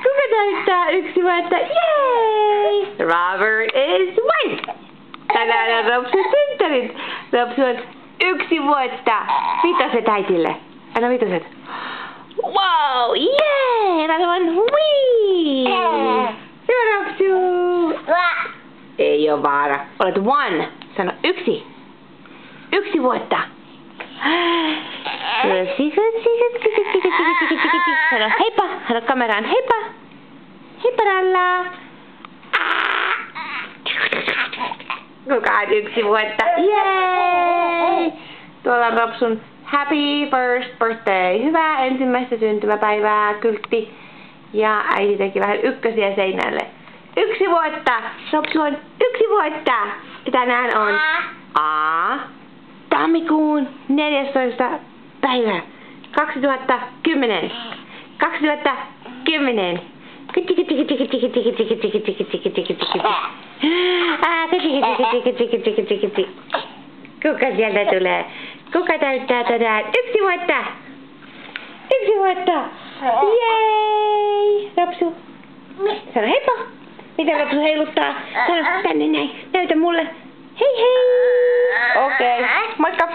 Kuka täyttää 1 vuotta? Yay! Robert is 1! Tänään on Ropsun synttärit. Ropsu on 1 vuotta. Vitoset äitille. Anna vitoset. Wow! Jee! Another one. Whee! Hyvä Ropsu! Ei oo vaara. Olet 1. Sano 1. 1 vuotta. Sano heippa. Sano kameraan heippa. Heippa Ralla. Kuka on 1 vuotta? Jee! Tuolla on Ropsun happy first birthday. Hyvää ensimmäistä syntymäpäivää, kyltti. Ja äiti teki vähän ykkösiä seinälle. 1 vuotta! Ropsu on 1 vuotta! Ja tänään on tammikuun 14. päivä 2010. 2010. Kuka sieltä tulee? Kuka täyttää tänään 1 vuotta? 1 vuotta! Jei! Ropsu. Sano heippa! Mitä Ropsu heiluttaa? Sano tänne näin. Näytä mulle. Hei hei! Okei. Moikka!